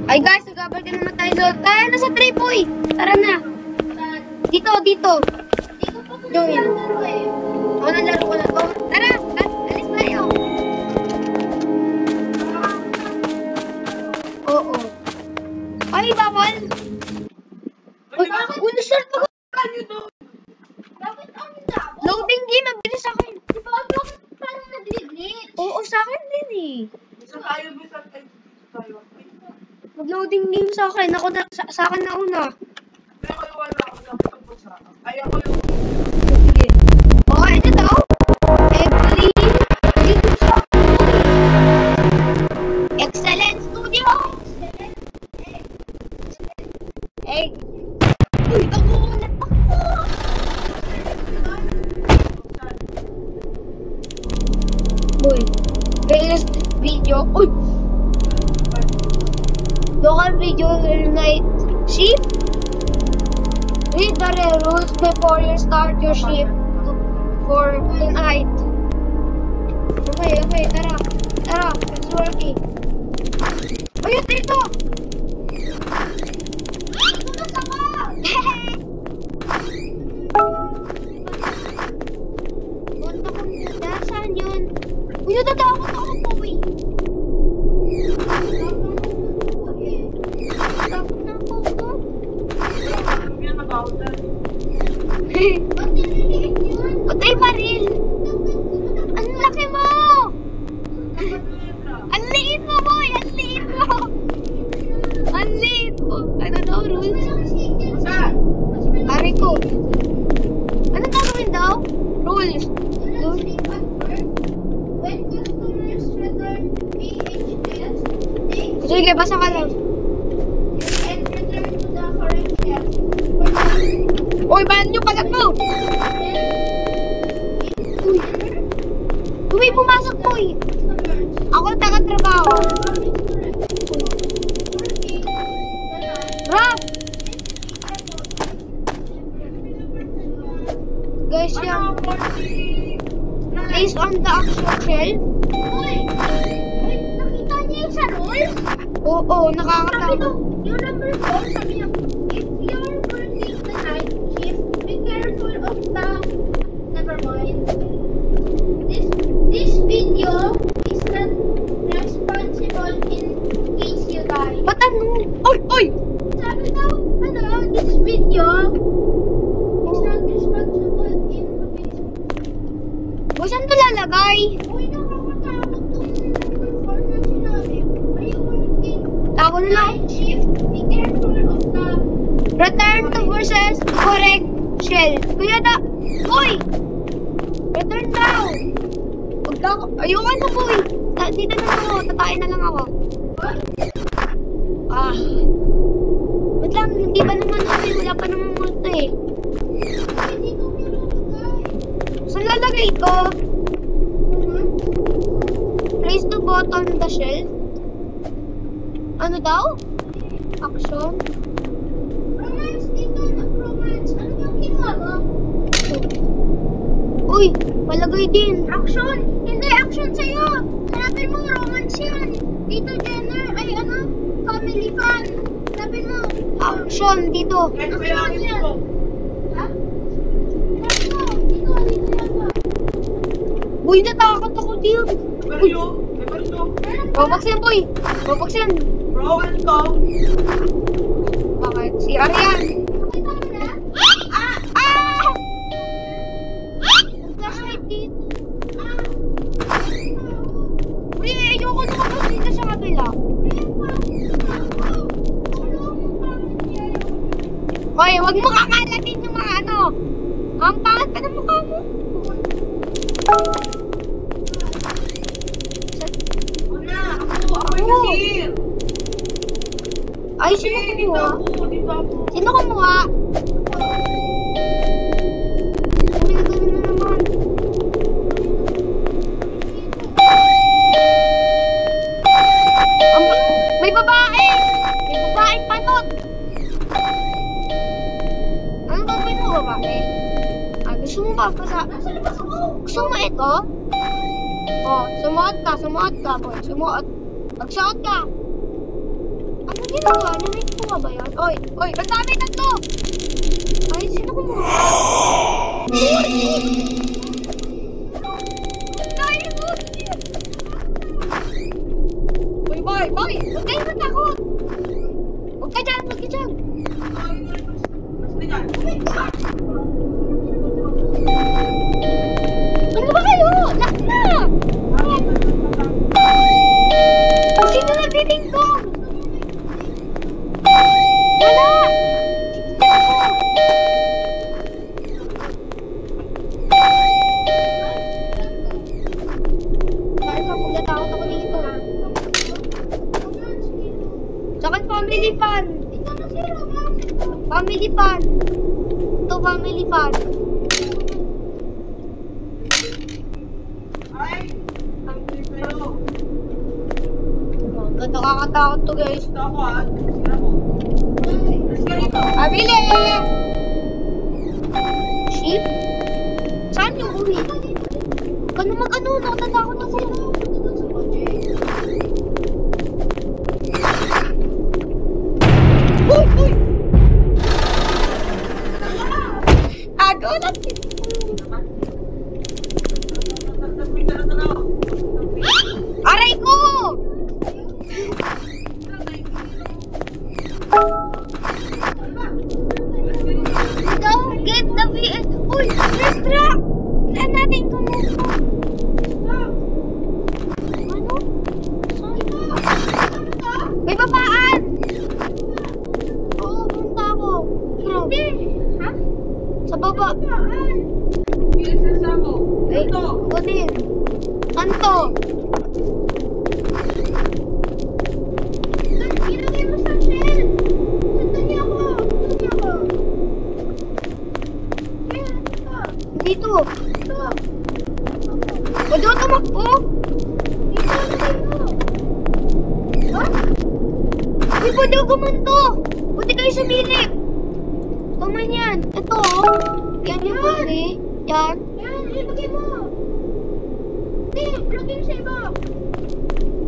Ay guys, nagabalik naman tayo doon. Tara na sa trip, boy. Tara na. Dito. Dito pa ko nalaro eh. Oo, nalaro ko na to. Tara, alis tayo. Oo. Ay, bawal. Uy, start ako. Bakit ang dabo? Loading game, mabilis sa akin. Diba, bakit parang nag-glitch? Oo, sa akin din eh. Isa tayo, bisa tayo. Mag-loading game sa akin. Ako sa akin na una. Pero kayo wala ako tapos sa akin. Ay, ako yung... Sige. Okay, ito daw. Every... Dito sa Excellent Studio! Eh. Uy, ako ulit ako! Uy. Playlist video. Uy! Local video night shift. Read the rules before you start your shift for tonight. Okay, tara. Tara, it's working. Ayun, dito! Ito na sa ka! Punta ko muna. Saan yun? Uy, natatakot ako po eh. Takot na ako po. Hindi na nag-out na. Ba't nililiit yun? Patay baril! Ang laki mo! Ang liit mo, boy! Ang liit mo! Ang liit mo! Ano daw, rules? Saan? Pare ko. Ano gagawin daw? Rules. When customers return VHS, they Sige, basa ka lang. and return to the current shelf. Uy, bayan nyo palag mo! Uy, pumasok po eh. Ako ang taga-trabaho. Rob! Guys, yung place on the action shelf. Nakita niya yung sa rules? Oo, Sabi nakakatakot. no, yung number 4, sabi niya, if you're working the night shift, be careful of the... Never mind. This video is not responsible in case you die. Ba't ano? Uy! Uy! Sabi daw, this video is not responsible in case... Boy, saan ito lalagay? Uy, nakakatakot tong number 4 na sinabi. Are you working Ako na lang. night shift? Be careful of the... Return to versus correct shelf. Kuya da... Uy! Return daw! Huwag daw... Ayoko na po eh. Dito na lang ako. Tatayin na lang ako. Ah. Wait lang, hindi ba naman ako wala pa naman multa eh. Hindi ko pinalagay. Saan lalagay ito? Place the button the shelf. Ano daw? Action. Romance dito, romance. Ano bang ginawa mo? Uy, palagay din. Action! Hindi, action sa'yo! Hanapin mo, romance yan. Dito, Jenner, ay ano, family fan. Hanapin mo. Action dito. Kahit kailangan ito. Ha? Hanapin mo, dito yata. Uy, natakot ako dito. Uy, Robux yan, boy. Robux yan. Bro, ano to? Bakit? Si Arian. Nakita mo na? Ah! Ah! Flashlight dito. Uy, ayoko lumabas dito sa kabila. Hoy, wag mo kakalatin yung mga ano. Ang pangat pa ng mukha mo. Ako yung nasir. Ay, sino kumuha? Dito ako. Sino kumuha? Kami na ganun na naman. May babae! May babaeng panot! Ano gagawin mo, babae? Ah, gusto mo ba? Gusto mo ito? Oh, sumuot ka, boy. Sumuot. Magsuot ka. Ano Narinig ko nga ba yan? Oy! Oy! Ang dami na to! Ay, sino kumuha? Uy, boy! Boy! Huwag kayo matakot! Huwag ka dyan! Huwag ka dyan! Ano ba kayo? Lock na! Sino nagtitingkong? Wala! Bakit ako natakot ako dito? Saka family fun! Family fun! Ito family fun! Ay! Ang kayo! Nakakatakot to guys. Gusto ako ah. Sira mo. Let's go rito. Abili! Sheep? Saan yung uwi? Huwag ka na mag-ano, nakatakot ako. Uy! Uy! Agaw natin! Aray ko! Don't get the VS. Uy! Restra! Saan natin kumuha? Ano? May babaan! Oo, punta ako. Hindi! Ha? Sa baba. PSS ako. Ay, Ito. ako din. Anto! Ilagay mo sa shell. Sundan niyo ako. Sundan niyo ako. Ayan, ito. Dito. Ito. Pwede ko tumakbo? Dito, lagay mo. Ha? Uy, pwede ko gumanto. Pwede kayo sumilip. Tama yan. Ito, oh. Yan yung pwede. Yan. Ayan, ilagay mo. Hindi, lagay mo sa iba.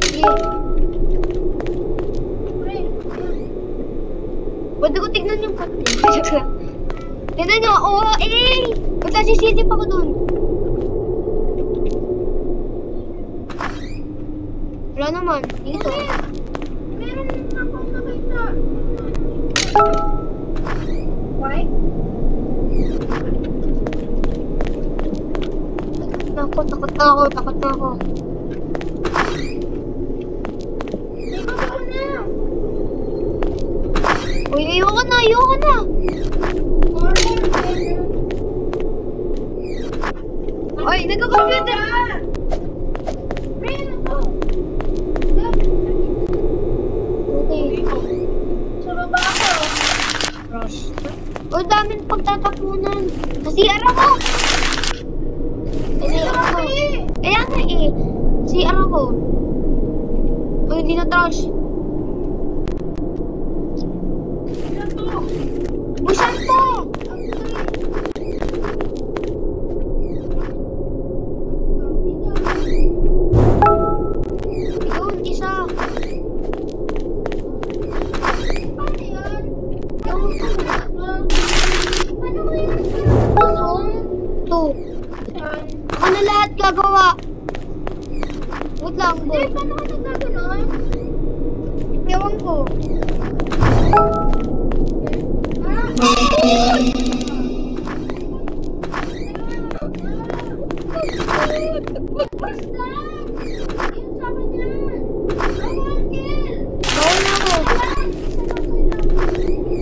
Sige. Pre, ayan. Pwede ko tignan yung pati. Tignan nyo. Oo, eh. Ba't nasisitip ako dun? Wala naman. Dito. Meron akong nakita. Why? Takot na ako. Takot na ako. May baba na. Uy, ayoko na. Ayoko na. Uy, nagko-computer. Pre, ano to? Okay. Dito. Sa baba ako. Rush. Uy, daming pagtatapunan. CR ako. CR ako. Kaya nga eh. CR ako. Uy, hindi na trash. Yan to. Uy, saan to? Yun, isa. Paano yan? Yung Paano ko yun? to. Saan? Ako na lahat gagawa. Wait lang, Eh, boy. paano ka nagkaganon? Ewan ko. Basta! Yun sa akin yan. Uncle! Bawal na ako.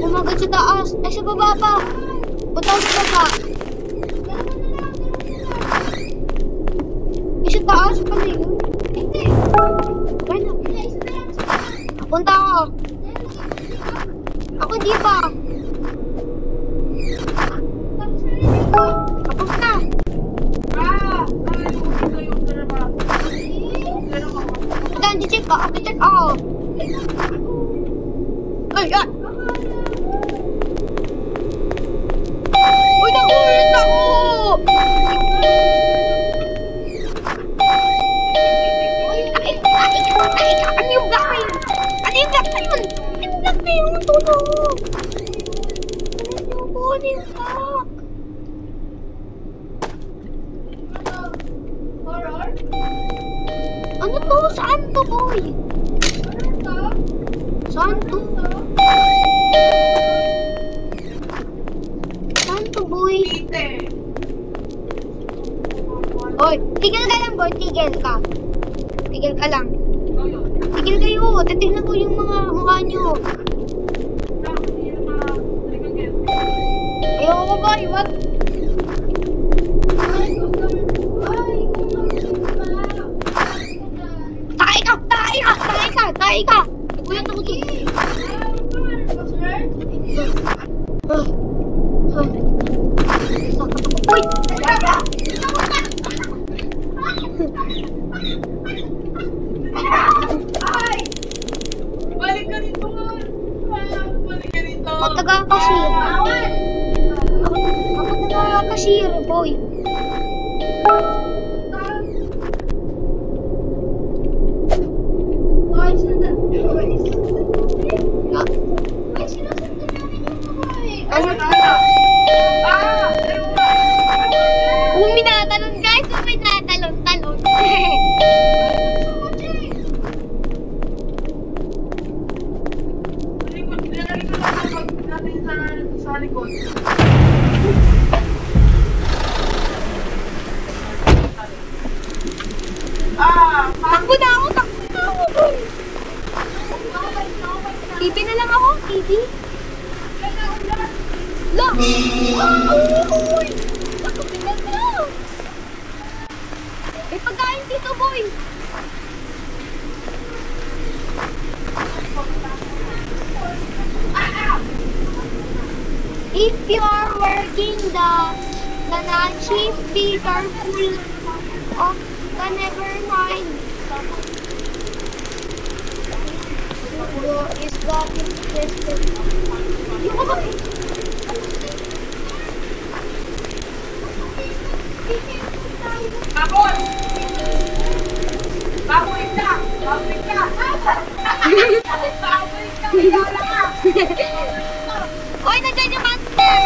Umagat sa taas. Ay, sa baba pa. Punta ako sa baba. Ay, sa taas pa na yun. Hindi. Ay, na. Isa na lang. Punta ako. Ako di pa. Tapos narinig ko. Tapos na. Dito yung drama. Drama ko. Ito, check ka. Ako check ako. Ay, yan. Uy, nakulit ako. Ay, ano yung black na yun? Ano yung black na yun? Ano yung black yung tulog. Ano yung kunin ka? Horror? Ano to? Saan to, boy? Ano to? Saan to? Saan to, boy? Tite. Oy, tigil ka lang, boy. Tigil ka. Tigil ka lang. Ikaw yun. Tigil kayo. Titignan ko yung mga mukha nyo. Hindi na ma-recognize. Ayoko, boy. Wag. Ay, kung Tae ka! Tae ka! Tae ka! Tae ka! Nagulat ako to. Sakot ako. Uy! Ay! Balik ka rito nga. Balik ka rito. Ako taga-cashier. Ako taga-cashier, boy. Na, ano? Kung minatalon, guys, kung minatalon-talon. Sa likod. Takbo na ako, boy. TV na lang ako, TV. Look! Uy! Nakapilan na! May pagkain dito, boy! If you are working the night shift, be careful of the never mind. Is that interested? Yung ka ba? Baboy! Baboy ka! Baboy ka! Baboy ka! Wala ka! Oy, nandiyan yung monster!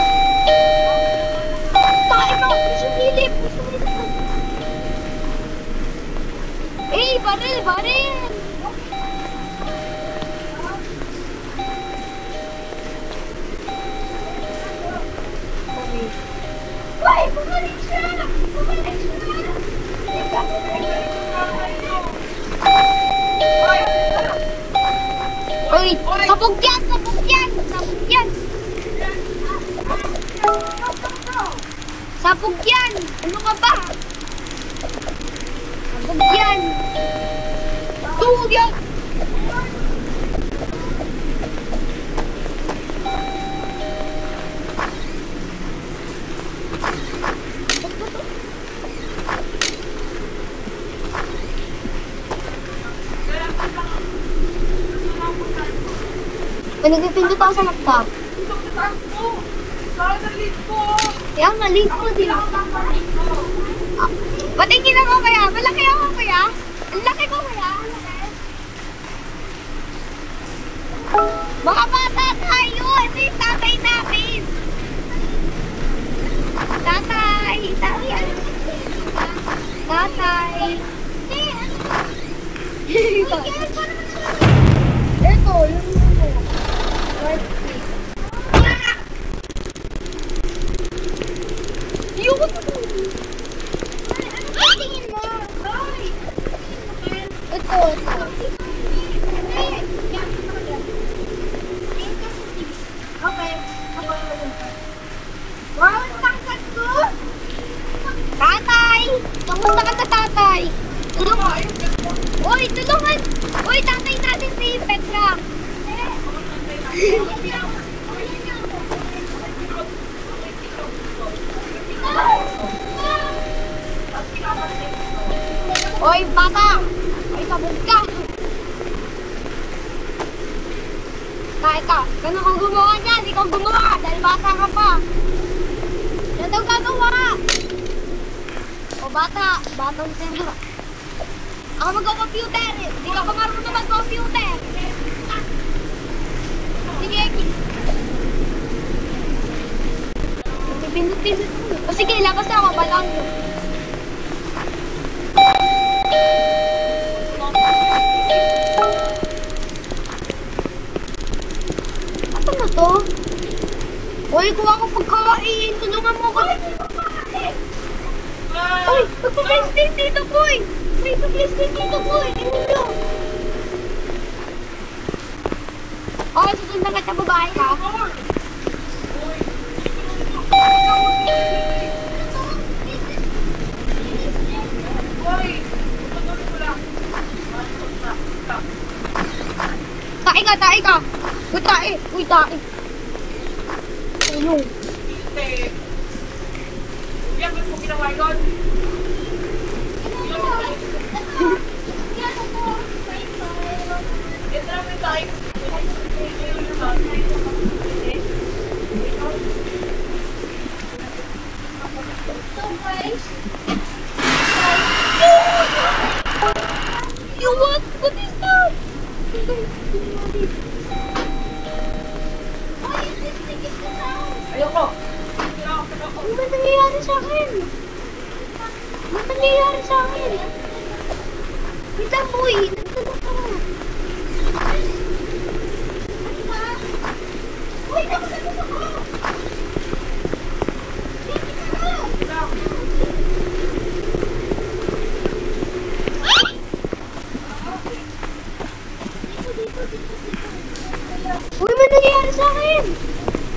Tayo mo! Sumilip! Eh, baril! Baril! Uy, bumalik siya! Bumalik siya! Oy, sabog yan! Sabog yan! Sabog yan! Sabog yan! Ano ka ba? Sabog yan! Tuhog yan! Nagpipindot ako sa laptop. Ito sa taas mo! Saan na lead ko? Kaya mali ko din. Patingin ako kaya. Malaki ako kaya. Ang laki ko kaya. Ang laki. Mga bata tayo. Ito yung tatay namin. Tatay. Tatay. Ano? Tatay. Ito. Yung Yung Ano tingin mo? Hoy! ito. Okay. Wow, ang tangkad ko! Tatay! Kamusta ka sa tatay? Tulungan! Uy, tulungan! Uy, tatay natin si Petra! Uy, bata! Uy, sabog ka! Kahit ka, ganun kang gumawa niyan, ikaw gumawa dahil bata ka pa! Yan daw gagawa! O bata, batang sira. Ako mag-computer, hindi ako marunong mag-computer. Sige, pa lang. Ano na to? Uy, kuha ko pagkain. Tulungan mo ko. Uy, magpa-place dito, boy. May pa-place dito, boy. Tingnan nyo. Okay, susundan ka sa babae ka. Tae ka. Uy, tae. Ano? Yan, ba't mo ginawa yun? Ito naman tayo. You what? What is that? Ayoko. Ano ba nangyayari sa akin? Ano nangyayari sa akin? Kita boy, nagtanong ka na. Uy, nakusagot ako! Uy, ano nangyayari sa akin?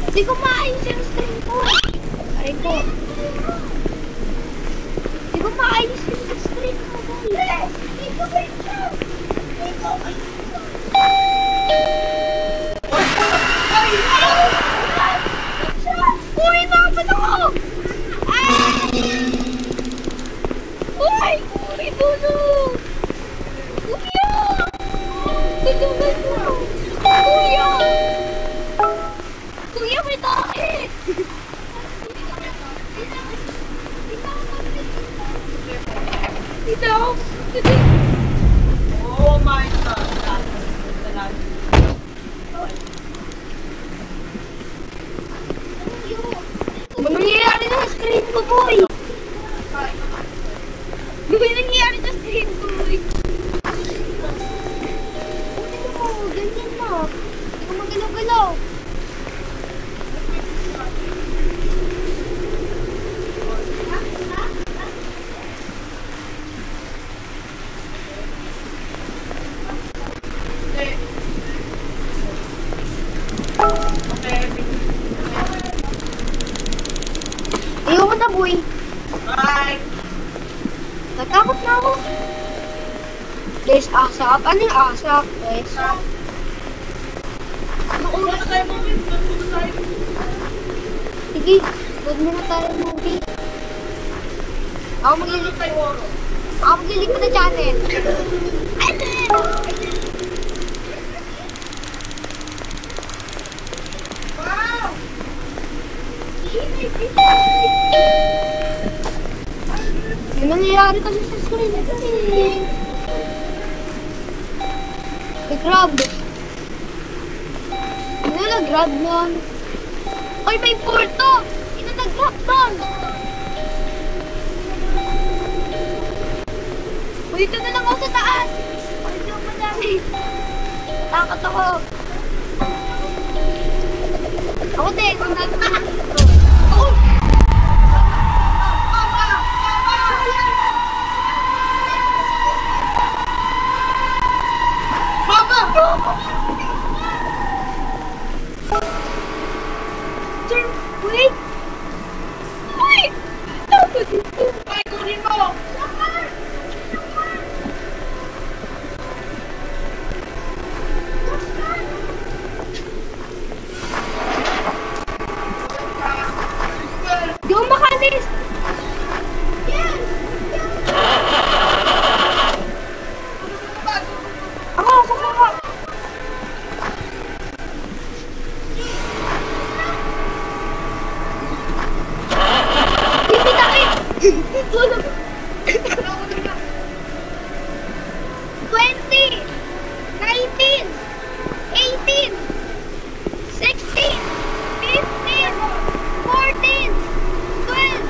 Hindi ko maayos yung stream ko. Aray ko. Hindi ko maayos yung stream ko. Dito ba siya? Dito ba siya? Uy, bakit ako? Uy! Uy, Buno! Kuya! Tulungan mo! Kuya! Kuya, may takit! Dito ako! Oh my God. Ano nangyayari na sa screen ko, boy? Ano nangyayari sa screen ko, boy? Ano mo? Ganyan na. Hindi ko magalaw-galaw. Ayoko na, boy. Bye. Natakot na ako. Guys, ASAP. Ano yung ASAP, guys? Wala na tayo movie. Wala tayo. Sige, huwag muna tayo movie. Ako Wala maglilipat. tayo oro. Ako maglilipat na channel. Wow! Yung nangyayari kasi sa screen. Grab. Ano nag-grab nun? Ay, may porto! Sino nag-grab nun? O, dito na lang ako sa taas. O, dito ako madami. Takot ako. Ako din, kung nagtaas. Oh! Sir, wait! Wait! Dapat dito! Ay, kunin mo! Di ako makalis! Ako! Pipitain! Tulog! 20! 19! 18! 16! 15! 14! 12!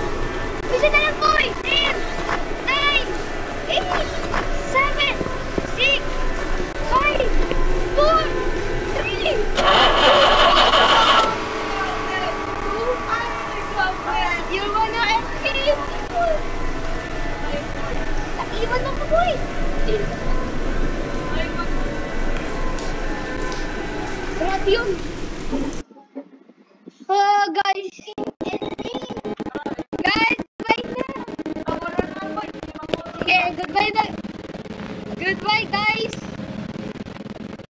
Naiwan ako, boy. Grabe yun. Guys.